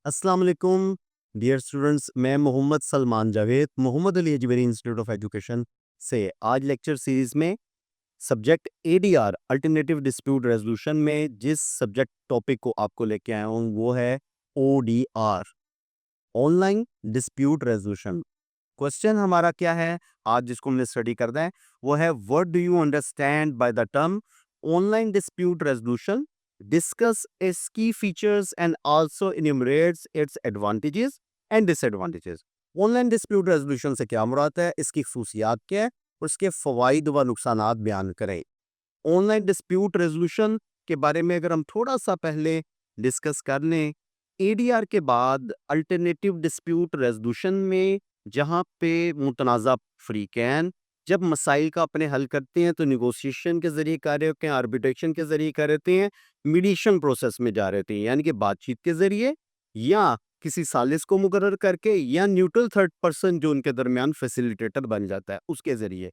अस्सलाम वालेकुम dear students. मैं Mohammad Salman Javed Mohammad Ali Ajmeri institute of education से आज लेक्चर सीरीज में subject ADR alternative dispute resolution में जिस सब्जेक्ट टॉपिक को आपको लेके आया हूँ वो है ODR, online dispute resolution. Question हमारा क्या है आज जिसको हमने स्टडी करना है वो है what do you understand by the term online dispute resolution, discuss its key features and also enumerates its advantages and disadvantages. Online dispute resolution से क्या मुराद है, इसकी खसूसियात क्या है, उसके फवाइद व नुकसानात बयान करें। ऑनलाइन डिस्प्यूट रेजोल्यूशन के बारे में अगर हम थोड़ा सा पहले डिस्कस कर लें, एडीआर के बाद अल्टरनेटिव डिस्प्यूट रेजोल्यूशन में जहां पे मुतनाज़ा फ्रीकैन जब मसाइल का अपने हल करते हैं तो निगोशिएशन के जरिए कर रहे होते हैं, आर्बिट्रेशन के जरिए कर रहे हैं, मीडिएशन प्रोसेस में जा रहे थे यानी कि बातचीत के जरिए या किसी सालिस को मुकर्रर करके या न्यूट्रल थर्ड पर्सन जो उनके दरमियान फैसिलिटेटर बन जाता है उसके जरिए।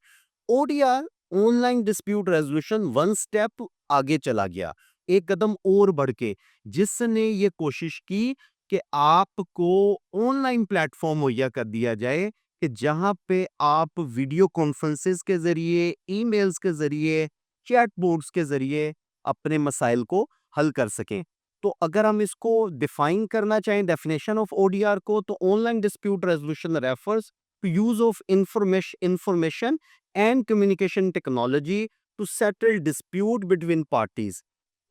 ODR online dispute resolution one step आगे चला गया, एक कदम और बढ़ के, जिसने ये कोशिश की कि आपको ऑनलाइन प्लेटफॉर्म मुहैया कर दिया जाए कि जहां पे आप वीडियो कॉन्फ्रेंसेस के जरिए, ईमेल्स के जरिए, चैट बोर्ड्स के जरिए अपने मसाइल को हल कर सकें। तो अगर हम इसको डिफाइन करना चाहें डेफिनेशन ऑफ ओडीआर को, तो online dispute resolution refers to use of information and communication technology to settle dispute between parties.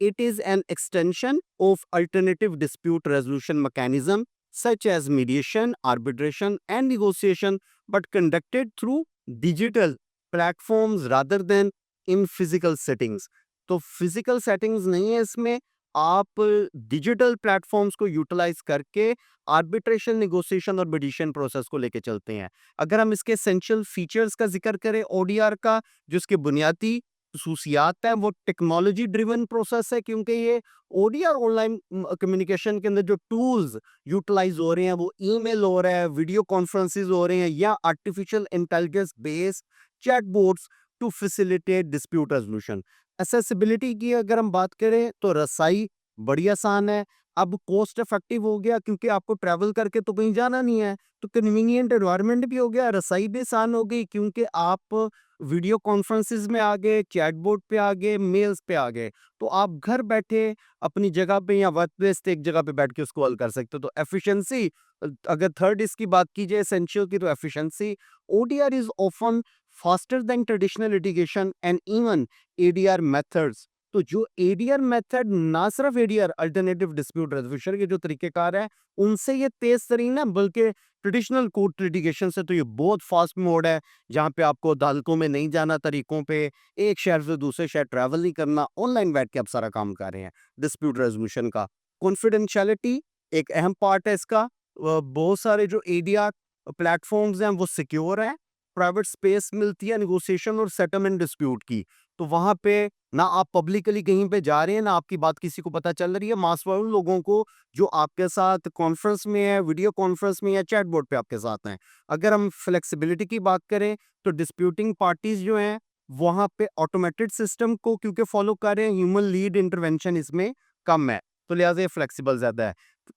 It is an extension of alternative dispute resolution mechanism such as mediation, arbitration, and negotiation, but conducted through digital platforms rather than in physical settings. तो physical settings नहीं है इसमें, आप digital platforms को utilise करके arbitration, negotiation और मेडिएशन process को लेके चलते हैं। अगर हम इसके एसेंशियल फीचर्स का जिक्र करें ओडीआर का, जो इसके बुनियादी खसूसियात हैं, वो टेक्नोलॉजी ड्रिवन प्रोसेस है क्योंकि ये ओडीआर ऑनलाइन कम्युनिकेशन के अंदर जो टूल्स यूटिलाइज हो रहे हैं वो ईमेल हो रहा है, वीडियो कॉन्फ्रेंसेस हो रहे हैं या artificial intelligence based chat boards to facilitate dispute resolution. Accessibility की अगर हम बात करें तो रसाई बड़ी आसान है। अब कॉस्ट इफेक्टिव हो गया क्योंकि आपको ट्रैवल करके तो कहीं जाना नहीं है, तो कन्वीनियंट एनवायरनमेंट भी हो गया, रसाई भी आसान हो गई क्योंकि आप वीडियो कॉन्फ्रेंसेस में आ गए, चैटबॉट पे आ गए, मेल्स पे आ गए। तो आप घर बैठे अपनी जगह पे या वर्क प्लेस पे एक जगह पे बैठ के उसको हल कर सकते हो। तो एफिशिएंसी, अगर थर्ड इसकी बात की जाए एसेंशियल की, तो efficiency, ODR is often faster than traditional litigation and even ADR methods. तो जो एडीआर मेथड, ना सिर्फ एडीआर अल्टरनेटिव डिस्प्यूट रेजोल्यूशन के जो तरीकेकार है उनसे ये तेज तरीन है, बल्कि ट्रेडिशनल कोर्ट लिटिगेशन से तो ये बहुत फास्ट मोड है जहां पे आपको अदालतों में नहीं जाना, तरीकों पे एक शहर से दूसरे शहर ट्रैवल नहीं करना, ऑनलाइन बैठ के आप सारा काम कर रहे हैं। डिस्प्यूट रेजोल्यूशन का कॉन्फिडेंशियलिटी एक अहम पार्ट है इसका। बहुत सारे जो एडीआर प्लेटफॉर्म्स हैं वो सिक्योर हैं, प्राइवेट स्पेस मिलती है नेगोशिएशन और सेटलमेंट डिस्प्यूट की। तो वहां पे ना आप पब्लिकली कहीं पे जा रहे हैं, ना आपकी बात किसी को पता चल रही है, मास उन लोगों को जो आपके साथ कॉन्फ्रेंस में है, वीडियो कॉन्फ्रेंस में या चैट बोर्ड पे आपके साथ हैं। अगर हम फ्लेक्सिबिलिटी की बात करें तो डिस्प्यूटिंग पार्टीज जो हैं वहां पे ऑटोमेटेड सिस्टम को क्योंकि फॉलो कर रहे हैं, ह्यूमन लीड इंटरवेंशन इसमें कम है, तो लिहाजा ये फ्लेक्सिबल ज्यादा है।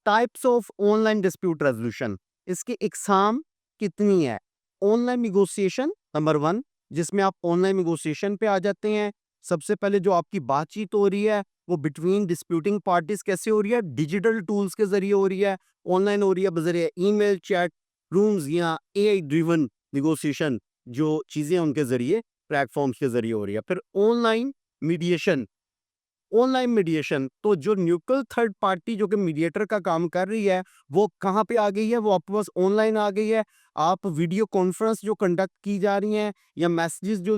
Types of online dispute resolution, इसकी इकसाम कितनी है? ऑनलाइन निगोशिएशन नंबर वन, जिसमें आप ऑनलाइन निगोशिएशन पे आ जाते हैं। सबसे पहले जो आपकी बातचीत हो रही है वो बिटवीन डिस्प्यूटिंग पार्टीज कैसे हो रही है? डिजिटल टूल्स के जरिए हो रही है, ऑनलाइन हो रही है बजरिए ईमेल, चैट रूम्स या एआई ड्रिवन निगोशिएशन, जो चीजें उनके जरिए प्लेटफॉर्म्स के जरिए हो रही है। फिर ऑनलाइन मीडिएशन, ऑनलाइन मीडिएशन तो जो न्यूट्रल थर्ड पार्टी जो कि मीडिएटर का काम कर रही है वो कहाँ पे आ गई है? वो आपके पास ऑनलाइन आ गई है। आप वीडियो कॉन्फ्रेंस जो कंडक्ट की जा रही हैं या मैसेजेस जो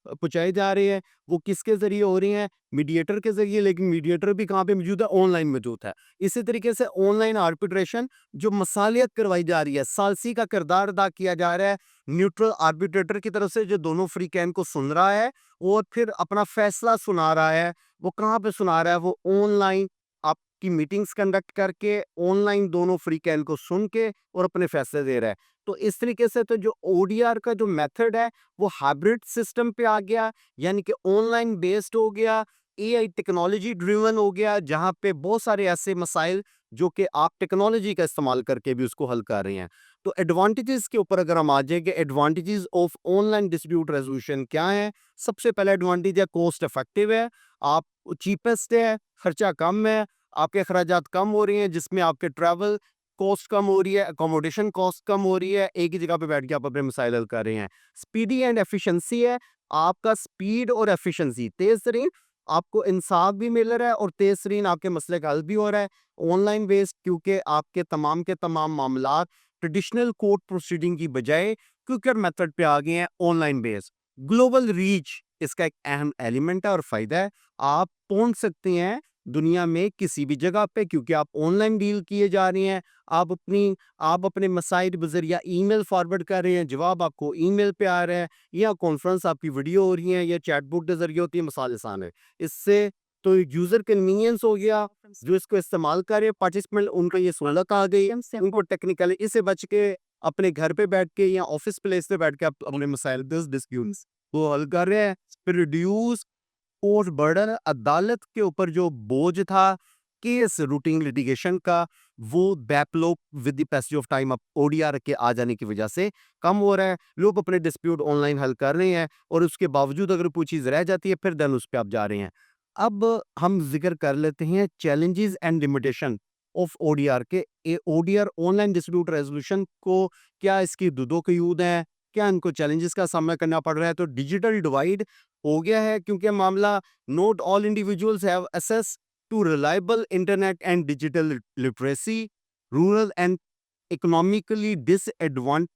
पहुंचाए जा रहे हैं वो किसके जरिए हो रही हैं? मीडिएटर के जरिए, लेकिन मीडिएटर भी कहाँ पे मौजूद है? ऑनलाइन मौजूद है। इसी तरीके से ऑनलाइन आर्बिट्रेशन जो मसालियत करवाई जा रही है, सालसी का किरदार अदा किया जा रहा है न्यूट्रल आर्बिट्रेटर की तरफ से, जो दोनों फ्री कैन को सुन रहा है और फिर अपना फैसला सुना रहा है। वो कहाँ पे सुना रहा है? वो ऑनलाइन आपकी मीटिंग्स कंडक्ट करके ऑनलाइन दोनों फ्री कैन को सुन के और अपने फैसले दे रहा है। तो इस तरीके से तो जो ओडीआर का जो मेथड है वो हाइब्रिड सिस्टम पे आ गया, यानी कि ऑनलाइन बेस्ड हो गया, एआई टेक्नोलॉजी ड्रिवन हो गया, जहाँ पे बहुत सारे ऐसे मसाइल जो कि आप टेक्नोलॉजी का इस्तेमाल करके भी उसको हल कर रहे हैं। तो एडवांटेजेस के ऊपर अगर हम आ जाए कि advantages of online dispute resolution क्या है? सबसे पहला एडवांटेज है कॉस्ट इफेक्टिव है, आप चीपेस्ट है, खर्चा कम है, आपके अखराजात कम हो रहे हैं, जिसमें आपके ट्रैवल कॉस्ट कम हो रही है, अकोमोडेशन कॉस्ट कम हो रही है, एक ही जगह पे बैठ के आप अपने मसाइल हल कर रहे हैं। स्पीडी एंड एफिशिएंसी है, आपका स्पीड और एफिशिएंसी तेज तरीन, आपको इंसाफ भी मिल रहा है और तेज तरीन आपके मसले का हल भी हो रहा है ऑनलाइन बेस्ड, क्योंकि आपके तमाम के तमाम मामला ट्रेडिशनल कोर्ट प्रोसीडिंग की बजाय क्विकर मेथड पे आ गए हैं ऑनलाइन बेस्ड। ग्लोबल रीच इसका एक अहम एलिमेंट है और फायदा है, आप पहुंच सकते हैं दुनिया में किसी भी जगह पे, क्योंकि आप ऑनलाइन डील किए जा रहे हैं। आप अपने मसाइल बजरिया ईमेल फॉरवर्ड कर रहे हैं, जवाब आपको ईमेल पे आ रहा है, या कॉन्फ्रेंस आपकी वीडियो हो रही है या चैटबॉट के जरिए होती है, मसाल आसान है। इससे तो यूजर कन्वीनियंस हो गया, जो इसको इस्तेमाल कर रहे हैं पार्टिसिपेंट, उनको ये सहूलत आ गई है, उनको टेक्निकली इससे बच के अपने घर पे बैठ के या ऑफिस प्लेस पे बैठ के आप अपने मसाइल डिस्प्यूट्स वो हल कर रहे हैं। फिर रिड्यूस कोर्ट बर्डन, अदालत के ऊपर जो बोझ था केस रूटीन लिटिगेशन का, वो backlog with the passage of time अब ओडीआर के आ जाने की वजह से कम हो रहा है। लोग अपने डिस्प्यूट ऑनलाइन हल कर रहे हैं और उसके बावजूद अगर कोई चीज़ रह जाती है फिर देन उस पे आप जा रहे हैं। अब हम जिक्र कर लेते हैं challenges and limitation of ODR के। ओडीआर ऑनलाइन डिस्प्यूट रेजोल्यूशन को क्या इसकी दुदो कयूद हैं, क्या इनको चैलेंजेस का सामना करना पड़ रहा है? तो डिजिटल डिवाइड हो गया है, क्योंकि मामला not all individuals have access to reliable internet and digital literacy. Rural and economically disadvantaged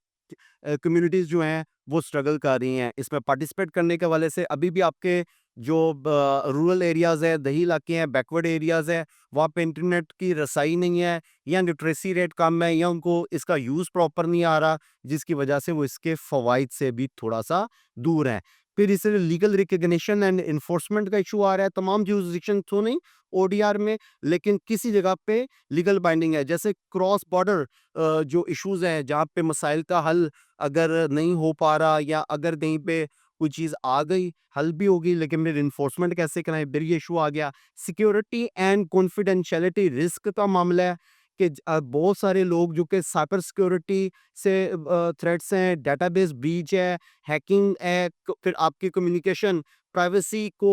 communities जो हैं वो स्ट्रगल कर रही हैं इसमें पार्टिसिपेट करने के हवाले से। अभी भी आपके जो रूरल एरियाज़ है, दही इलाके हैं, बैकवर्ड एरियाज़ है, वहाँ पे इंटरनेट की रसाई नहीं है, या लिटरेसी रेट कम है, या उनको इसका यूज़ प्रॉपर नहीं आ रहा, जिसकी वजह से वो इसके फ़वाइद से भी थोड़ा सा दूर हैं। फिर इससे लीगल रिकग्निशन एंड इन्फोर्समेंट का इशू आ रहा है। तमाम जुरिस्डिक्शन तो नहीं ओडीआर में, लेकिन किसी जगह पे लीगल बाइंडिंग है। जैसे क्रॉस बॉर्डर जो इश्यूज हैं, जहाँ पे मसाइल का हल अगर नहीं हो पा रहा, या अगर कहीं पे कोई चीज़ आ गई, हल भी होगी, लेकिन फिर इन्फोर्समेंट कैसे कराएं, फिर ये इशू आ गया। सिक्योरिटी एंड कॉन्फिडेंशियलिटी रिस्क का मामला है कि बहुत सारे लोग जो कि साइबर सिक्योरिटी से थ्रेट्स हैं, डेटाबेस ब्रीच है, हैकिंग है, फिर आपकी कम्युनिकेशन प्राइवेसी को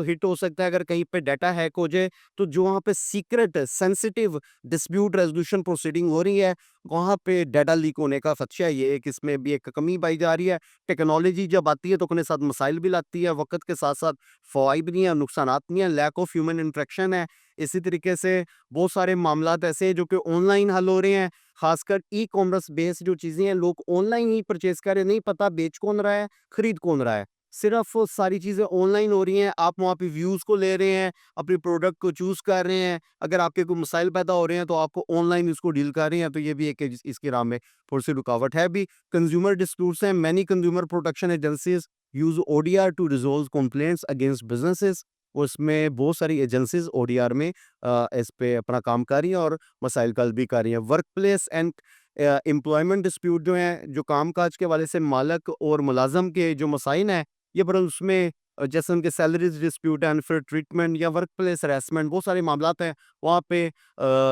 हिट हो सकता है अगर कहीं पे डाटा हैक हो जाए। तो जो वहाँ पे secret sensitive dispute resolution proceeding हो रही है, वहाँ पे डाटा लीक होने का खदशा है। ये एक इसमें भी एक कमी पाई जा रही है। टेक्नोलॉजी जब आती है तो अपने साथ मसाइल भी लाती है, वक्त के साथ साथ फ़वाइद भी हैं, नुकसानात नहीं है, लैक ऑफ ह्यूमन इंटरेक्शन है। इसी तरीके से बहुत सारे मामलात ऐसे हैं जो कि ऑनलाइन हल हो रहे हैं, खासकर ई कॉमर्स बेस्ड जो चीज़ें हैं, लोग ऑनलाइन ही परचेज कर रहे हैं, नहीं पता बेच कौन रहा है, खरीद कौन रहा है। सिर्फ सारी चीज़ें ऑनलाइन हो रही हैं, आप वहाँ पे व्यूज़ को ले रहे हैं, अपने प्रोडक्ट को चूज़ कर रहे हैं। अगर आपके कोई मसाइल पैदा हो रहे हैं तो आपको ऑनलाइन इसको डील कर रहे हैं, तो ये भी एक इसकी राह में थोड़ी-सी रुकावट है भी। कंज्यूमर डिस्प्यूट्स हैं, many consumer protection agencies use ODR to resolve complaints against businesses. उसमें बहुत सारी एजेंसीज़ ओडीआर में इस पे अपना काम कर रही हैं और मसाइल का हल भी कर रही हैं। Work place and employment dispute जो हैं, जो काम-काज के हवाले से मालिक और मुलाज़िम के जो मसाइल हैं, ये बड़ा उसमें जैसे उनके सैलरीज डिस्प्यूट है, अनफेयर ट्रीटमेंट या वर्क प्लेस हैरेसमेंट, बहुत सारे मामलात हैं। वहाँ पे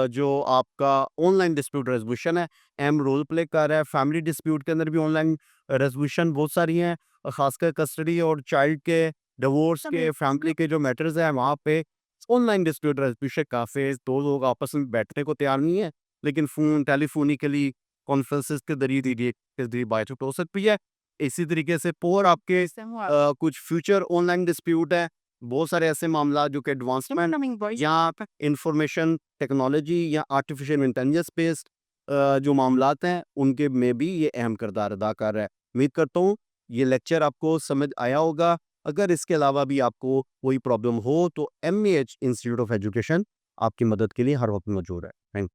जो आपका ऑनलाइन डिस्प्यूट रेजोल्यूशन है अहम रोल प्ले कर रहा है। फैमिली डिस्प्यूट के अंदर भी ऑनलाइन रेजोल्यूशन बहुत सारी हैं, खासकर कस्टडी और चाइल्ड के, डिवोर्स के, फैमिली के जो मैटर्स हैं, वहाँ पे ऑनलाइन डिस्प्यूट रेजोल्यूशन काफ़ी। दो लोग आपस में बैठने को तैयार नहीं है, लेकिन फ़ोन टेलीफोनिकली कॉन्फ्रेंसेस के ज़रिए बातचीत हो सकती है। इसी तरीके से और आपके कुछ फ्यूचर ऑनलाइन डिस्प्यूट है, बहुत सारे ऐसे मामला जो कि एडवांसमेंट या इंफॉर्मेशन टेक्नोलॉजी या आर्टिफिशियल इंटेलिजेंस बेस्ड जो मामलात हैं, उनके में भी ये अहम किरदार अदा कर रहा है। उम्मीद करता हूँ ये लेक्चर आपको समझ आया होगा। अगर इसके अलावा भी आपको कोई प्रॉब्लम हो तो एमएएच इंस्टीट्यूट ऑफ एजुकेशन आपकी मदद के लिए हर वक्त मौजूद है। थैंक